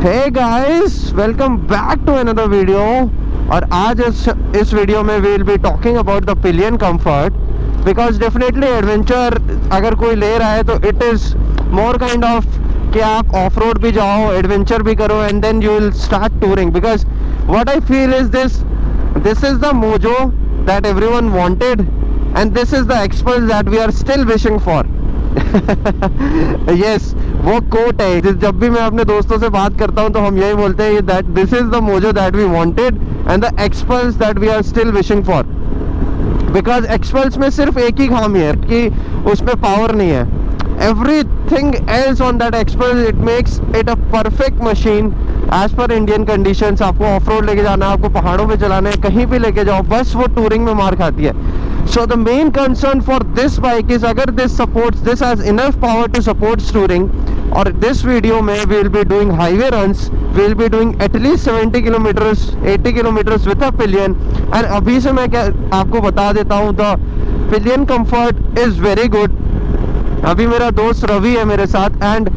Hey guys, welcome back to another video। और आज इस वीडियो में we'll be talking about the pillion comfort because definitely adventure अगर कोई ले रहा है तो it is more kind of कि आप ऑफ रोड भी जाओ, एडवेंचर भी करो and then you will start touring because what I feel is this is the mojo that everyone wanted and this is the experience that we are still wishing for। Yes वो coat है। जब भी मैं अपने दोस्तों से बात करता हूँ तो हम यही बोलते हैं that this is the mojo that we wanted and the XPulse that we are still wishing for. Because XPulse में सिर्फ एक ही खामी है कि उसमें पावर नहीं है। Everything else on that XPulse it makes it a perfect machine as per Indian conditions. आपको ऑफ रोड लेके जाना है, आपको पहाड़ों पे चलाना है, कहीं भी लेके जाओ, बस वो टूरिंग में मार खाती है। So the main concern for this bike is अगर this has enough power to support touring। और this video में we will be doing highway runs, we will be doing at least 70 kilometers 80 kilometers with a pillion। and अभी से मैं क्या आपको बता देता हूँ, the pillion comfort is very good। अभी मेरा दोस्त रवि है मेरे साथ and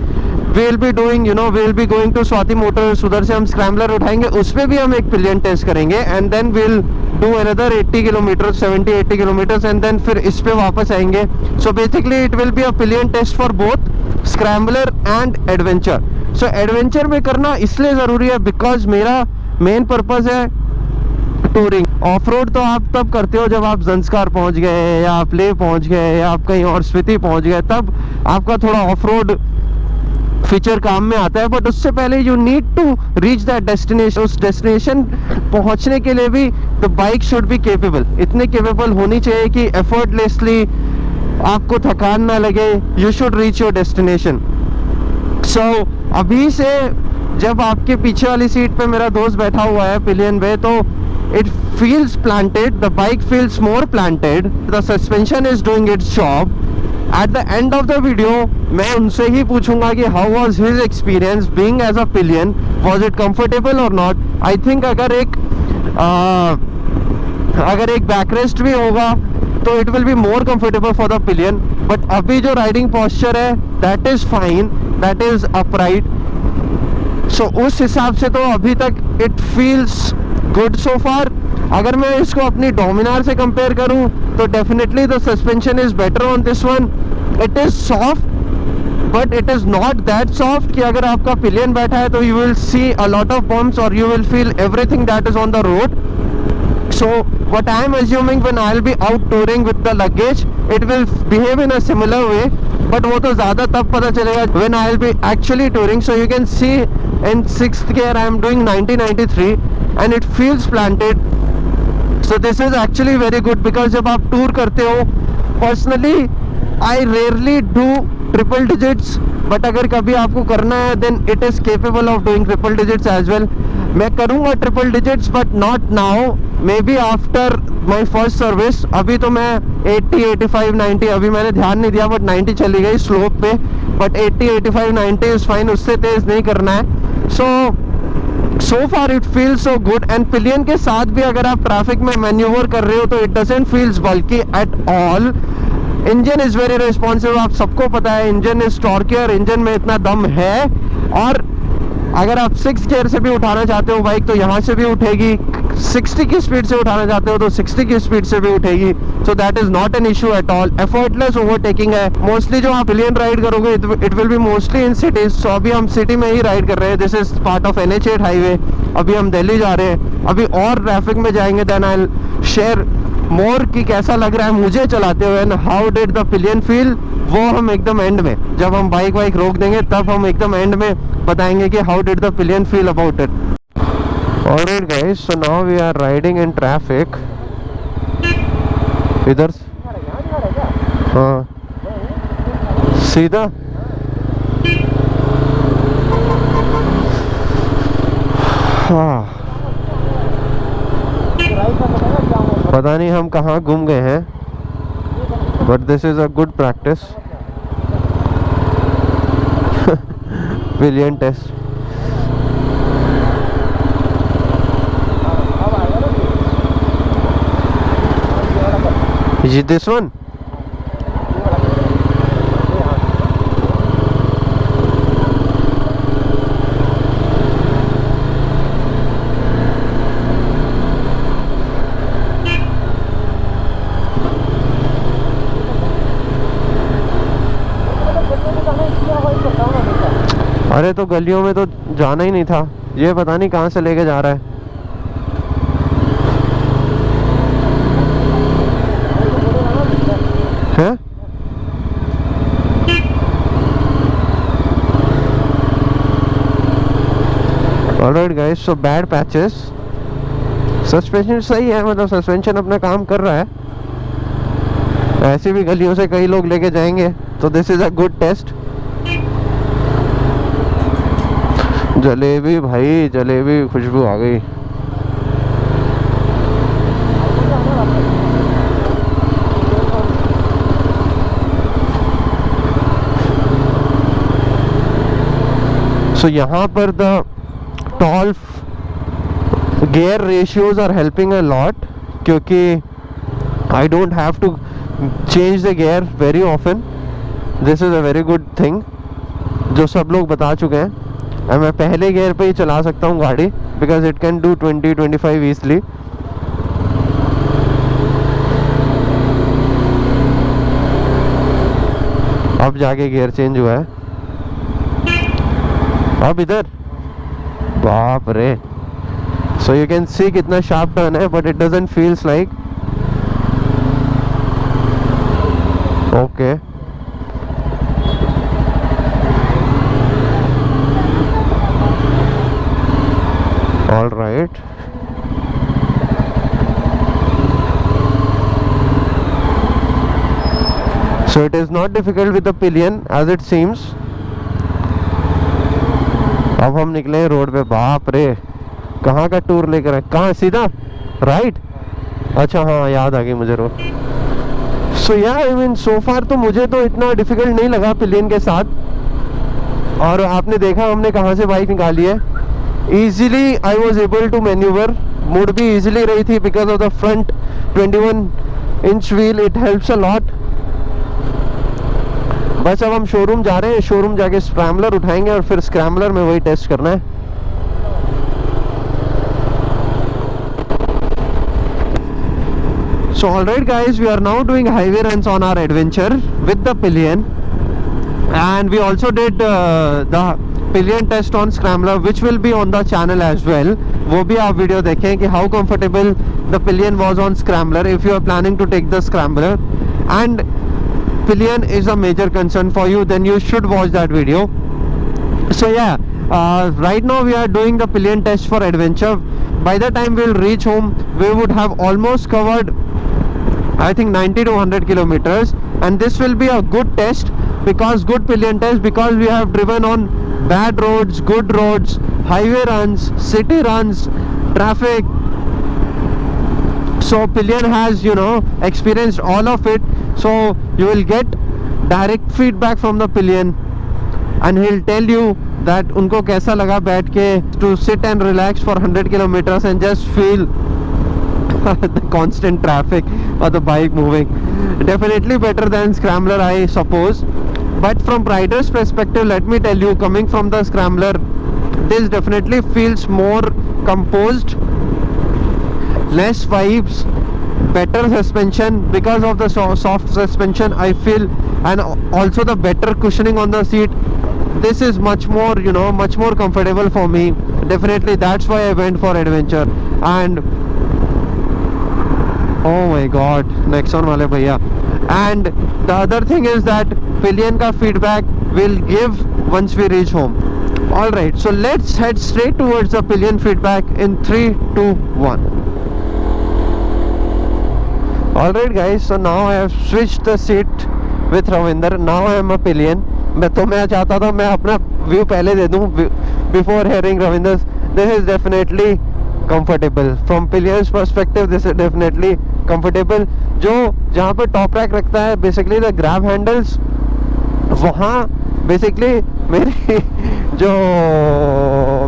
we'll be doing we'll be going to Swati Motors. उधर से हम स्क्रैम्बलर उठाएंगे, उसमें भी हम एक पिलियन टेस्ट करेंगे and then we'll do another 80 kilometers 70-80 kilometers and then फिर इस पे वापस आएंगे। so basically it will be a pillion test for both scrambler and adventure। so adventure में करना इसलिए ज़रूरी है बिकॉज मेरा मेन पर्पस है टूरिंग। ऑफ रोड तो आप तब करते हो जब आप जंस्कार पहुंच गए या आप ले पहुंच गए या आप कहीं और स्पीति पहुंच गए, तब आपका थोड़ा ऑफ रोड फीचर काम में आता है। बट उससे पहले you need to reach that destination. उस डेस्टिनेशन पहुंचने के लिए भी the bike should be capable, इतने केपेबल होनी चाहिए कि एफर्टलेसली आपको थकान ना लगे। You should reach your destination. So अभी से जब आपके पीछे वाली सीट पे मेरा दोस्त बैठा हुआ है पिलियन पे, तो it feels planted, the bike feels more planted, the suspension is doing its job। at the end of the video मैं उनसे ही पूछूंगा कि how was his experience being as a pillion, was it comfortable or not। I think अगर एक backrest भी होगा तो it will be more comfortable for the pillion। but अभी जो राइडिंग posture है that is fine, that is upright। so उस हिसाब से तो अभी तक it feels good so far। अगर मैं इसको अपनी डोमिनार से कंपेयर करूं तो definitely the suspension is better on this one. It is soft but it is not that soft कि अगर आपका पिलियन बैठा है तो you will see a lot of bumps और you will feel everything that is on the road. so what I am assuming when I'll be out touring with the luggage it will behave in a similar way, but वो तो ज़्यादा तब पता चलेगा when I'll be actually touring। so you can see in 6th gear I am doing 90-93 and it feels planted। so this is actually very good because जब आप tour करते हो, personally I rarely do triple digits, but अगर कभी आपको करना है then it is capable of doing triple digits as well। मैं करूँगा triple digits but not now, may be after my first service. अभी तो मैं 80, 85, 90 अभी मैंने ध्यान नहीं दिया बट 90 चली गई स्लोप पे। बट 80, 85, 90 इज फाइन, उससे तेज नहीं करना है। So far it feels so good. And pillion के साथ भी अगर आप ट्रैफिक में मैन्यूवर कर रहे हो तो it doesn't feels bulky at all. Engine is very responsive, आप सबको पता है इंजन इज टॉर्कियर, इंजन में इतना दम है। और अगर आप 6 गियर से भी उठाना चाहते हो बाइक तो यहाँ से भी उठेगी, 60 की स्पीड से उठाना चाहते हो तो 60 की स्पीड से भी उठेगी। So that is not an issue at all. Effortless overtaking है। मोस्टली जो आप पिलियन राइड करोगे it will be mostly in cities. So अभी हम सिटी में ही राइड कर रहे हैं, this is part of NH8 highway. अभी हम दिल्ली जा रहे हैं, अभी और ट्रैफिक में जाएंगे, then I will share more कि कैसा लग रहा है मुझे चलाते हुए and how did the pillion feel. वो हम एकदम एंड में जब हम बाइक रोक देंगे तब हम एकदम एंड में बताएंगे कि how did the pillion feel about it. Alright guys, so now we are riding in traffic. इधर हाँ सीधा हाँ, पता नहीं हम कहाँ घूम गए हैं but this is a good practice. Pillion test. Is it this one? अरे तो गलियों में तो जाना ही नहीं था, ये पता नहीं कहाँ से लेके जा रहा है। हैं? Alright guys, so bad patches. Suspension सही है, मतलब सस्पेंशन अपना काम कर रहा है। ऐसी भी गलियों से कई लोग लेके जाएंगे, तो this is a good test. Jalebi भाई, जलेबी खुशबू आ गई। सो यहाँ पर the tall gear ratios are helping a lot, क्योंकि I don't have to change the gear very often. This is a very good thing जो सब लोग बता चुके हैं। और मैं पहले गियर पे ही चला सकता हूँ गाड़ी, because it can do 20-25 easily. अब जाके गियर चेंज हुआ है। अब इधर बाप रे, so you can see कितना sharp turn है, but it doesn't feels like. Okay. All right. So it is not difficult with the pillion as it seems. अब हम निकले रोड पे। बाप रे, कहाँ का टूर लेकर आए? कहाँ? सीधा राइट? अच्छा हाँ, याद आ गई मुझे रोड। सो या आई मीन सो फार तो मुझे तो इतना डिफिकल्ट नहीं लगा पिलियन के साथ। और आपने देखा हमने कहाँ से बाइक निकाली है। Easily I was able to manoeuvre, मुड़ भी ईजिली रही थी because of the front 21 inch wheel, it helps a lot. बस अब हम शोरूम जा रहे हैं, शोरूम जाके स्क्रैम्बलर उठाएंगे और फिर स्क्रैम्बलर में वही टेस्ट करना है। So alright guys, we are now doing highway runs on our adventure with the pillion, and we also did the pillion test on scrambler, which will be on the channel as well. वो भी आप video देखें कि how comfortable the pillion was on scrambler if you are planning to take the scrambler, and pillion is a major concern for you, then you should watch that video. So yeah, right now we are doing the pillion test for adventure. By the time we'll reach home, we would have almost covered I think 90 to 100 kilometers, and this will be a good test, because good pillion test, because we have driven on bad roads, good roads, highway runs, city runs, traffic. So pillion has, you know, experienced all of it. So you will get direct feedback from the pillion, and he'll tell you that उनको कैसा लगा बैठ के to sit and relax for 100 kilometers and just feel the constant traffic or the bike moving. Definitely better than scrambler, I suppose. But from rider's perspective, let me tell you, coming from the scrambler, this definitely feels more composed, less vibes, better suspension because of the soft suspension I feel, and also the better cushioning on the seat. This is much more, you know, much more comfortable for me. Definitely that's why I went for adventure. And oh my god, Nexon wale bhaiya. And the other thing is that pillion ka feedback will give once we reach home. Alright, so let's head straight towards the pillion feedback in 3, 2, 1. Alright guys, so now I have switched the seat with Ravinder. Now I am a pillion. मैं चाहता था मैं अपना view पहले दे दूं before hearing Ravinder's. This is definitely comfortable from pillion's perspective. This is definitely comfortable. जो जहाँ पर टॉप रैक रखता है basically the grab handles, वहाँ basically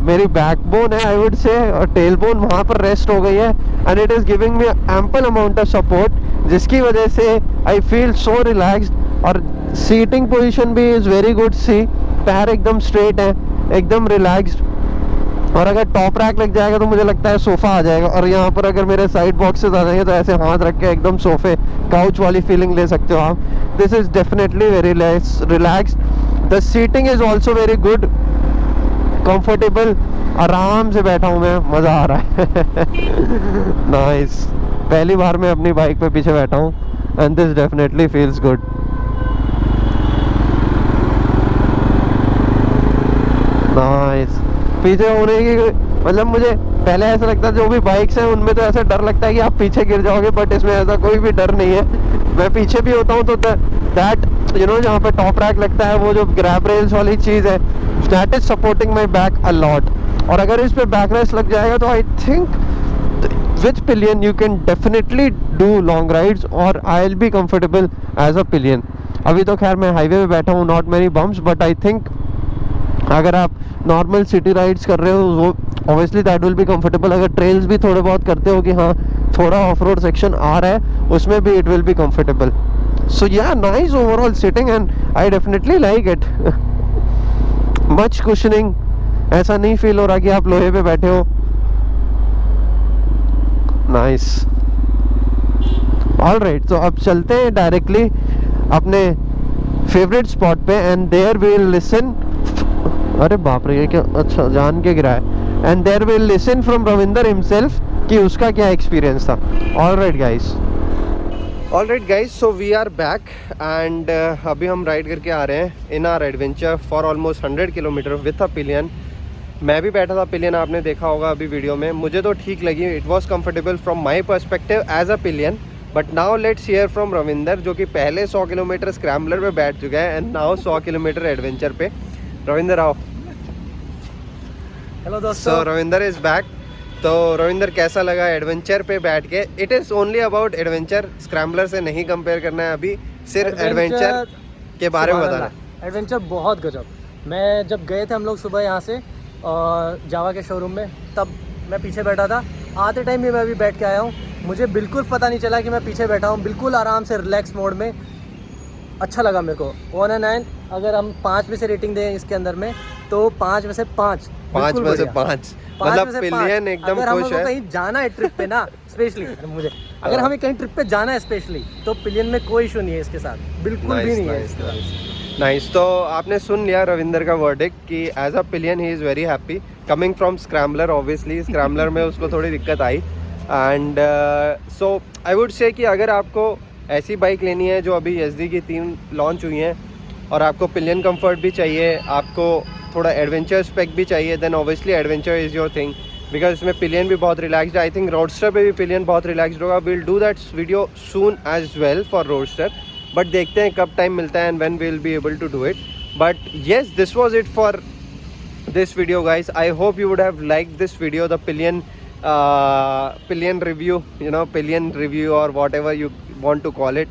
मेरी बैकबोन है I would say, और टेलबोन वहाँ पर रेस्ट हो गई है, and it is giving me ample amount of support, जिसकी वजह से I feel so relaxed. और सीटिंग पोजीशन भी इज़ वेरी गुड। सी पैर एकदम स्ट्रेट है, एकदम रिलैक्स्ड। और अगर टॉप रैक लग जाएगा तो मुझे लगता है सोफ़ा आ जाएगा, और यहाँ पर अगर मेरे साइड बॉक्सेस आ जाएंगे तो ऐसे हाथ रख के एकदम सोफे काउच वाली फीलिंग ले सकते हो आप। This is definitely very relaxed. The seating is also very good. Comfortable, आराम से बैठा हूँ मैं, मज़ा आ रहा है। नाइस, पहली बार मैं अपनी बाइक पे पीछे बैठा हूँ and this definitely feels good. Nice, पीछे होने की मतलब मुझे पहले ऐसा लगता है जो भी बाइक्स हैं उनमें तो ऐसा डर लगता है कि आप पीछे गिर जाओगे, बट इसमें ऐसा कोई भी डर नहीं है। मैं पीछे भी होता हूँ तो दैट यू नो जहाँ पे टॉप रैक लगता है, वो जो ग्रैब रेल्स वाली चीज़ है, that is supporting my back a lot. और अगर इस पे बैक रेस्ट लग जाएगा तो I think with pillion you can definitely do long rides और I will be comfortable as a pillion. अभी तो खैर मैं हाईवे पे बैठा हूँ, not many bumps, but I think अगर आप नॉर्मल सिटी राइड्स कर रहे हो वो obviously that will be comfortable. अगर ट्रेल्स भी थोड़े बहुत करते हो कि हाँ थोड़ा ऑफ रोड सेक्शन आ रहा है, उसमें भी इट विल बी कंफर्टेबल। सो या nice overall sitting and I definitely like it. Much cushioning, ऐसा नहीं फील हो रहा कि आप लोहे पे बैठे हो। नाइस, ऑलराइट, तो अब चलते हैं डायरेक्टली अपने फेवरेट स्पॉट पे and there we will listen. अरे बाप रे, ये क्या, अच्छा जान के गिरा है। And there will listen from Ravinder himself कि उसका क्या एक्सपीरियंस था। Alright guys, so we are back and अभी हम राइड करके आ रहे हैं in our adventure for almost 100 kilometre with a pillion. मैं भी बैठा था पिलियन, आपने देखा होगा अभी वीडियो में, मुझे तो ठीक लगी, it was comfortable from my perspective as a pillion. But now let's hear from Ravinder, जो कि पहले 100 किलोमीटर स्क्रैम्बलर पे बैठ चुका है एंड नाउ 100 किलोमीटर एडवेंचर पे। रविंदर आओ। हेलो दोस्तों। सो रविंदर इज बैक। तो रविंदर कैसा लगा एडवेंचर पे बैठ के? It is only about adventure, scrambler से नहीं कंपेयर करना है अभी, सिर्फ एडवेंचर के बारे में बताना। एडवेंचर बहुत गजब। मैं जब गए थे हम लोग सुबह यहाँ से और जावा के शोरूम में, तब मैं पीछे बैठा था, आते टाइम भी मैं अभी बैठ के आया हूँ, मुझे बिल्कुल पता नहीं चला कि मैं पीछे बैठा हूँ, बिल्कुल आराम से रिलैक्स मोड में। अच्छा लगा मेरे को। 1 और 9 अगर हम 5 में से रेटिंग दें इसके अंदर में तो 5 में से 5 में से 5 मतलब पिलियन एकदम खुश है। अगर हमको कहीं जाना है ट्रिप पे ना स्पेशली मुझे, अगर हमें कहीं ट्रिप पे जाना है स्पेशली, तो पिलियन में कोई इशू नहीं है इसके साथ, बिल्कुल भी नहीं है। नाइस, तो आपने सुन लिया रविंदर का वर्डिक्ट कि as a pillion he is very happy coming from scrambler. Obviously scrambler में उसको थोड़ी दिक्कत आई and so I would say कि अगर आपको ऐसी बाइक लेनी है जो अभी एसडी की 3 लॉन्च हुई हैं और आपको पिलियन कंफर्ट भी चाहिए, आपको थोड़ा एडवेंचर स्पेक भी चाहिए, then obviously adventure is your thing, because इसमें पिलियन भी बहुत रिलैक्सड है। आई थिंक रोडस्टर पे भी पिलियन बहुत रिलैक्सड होगा। Will do that video soon as well for roadster, but देखते हैं कब टाइम मिलता है and when we will be able to do it. But yes, this was it for this video guys. I hope you would have like this video, the pillion review, you know, pillion review or whatever you want to call it.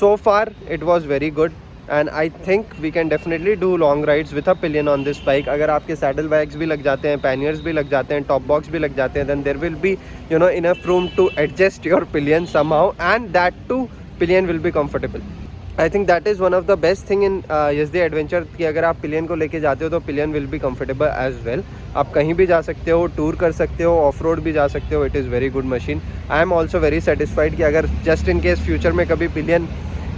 So far it was very good and I think we can definitely do long rides with a pillion on this bike. अगर आपके saddle bags भी लग जाते हैं, panniers भी लग जाते हैं, top box भी लग जाते हैं, then there will be, you know, enough room to adjust your pillion somehow, and that too pillion will be comfortable. I think that is one of the best thing in SD adventure कि अगर आप pillion को लेके जाते हो तो pillion will be comfortable as well. आप कहीं भी जा सकते हो, टूर कर सकते हो, ऑफ रोड भी जा सकते हो। It is very good machine. I am also very satisfied कि अगर जस्ट इन केस फ्यूचर में कभी पिलियन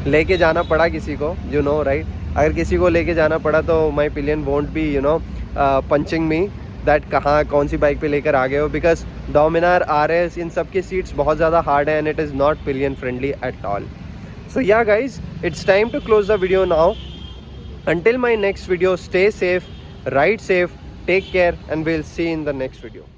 लेके जाना पड़ा किसी को, यू नो राइट, अगर किसी को लेके जाना पड़ा तो my pillion won't be you know punching me that कहाँ कौन सी बाइक पे लेकर आ गए हो, बिकॉज डोमिनार RS इन सब की सीट्स बहुत ज़्यादा हार्ड है and it is not pillion friendly at all. So yeah guys, it's time to close the video now. Until my next video, stay safe, ride safe, take care, and we'll see you in the next video.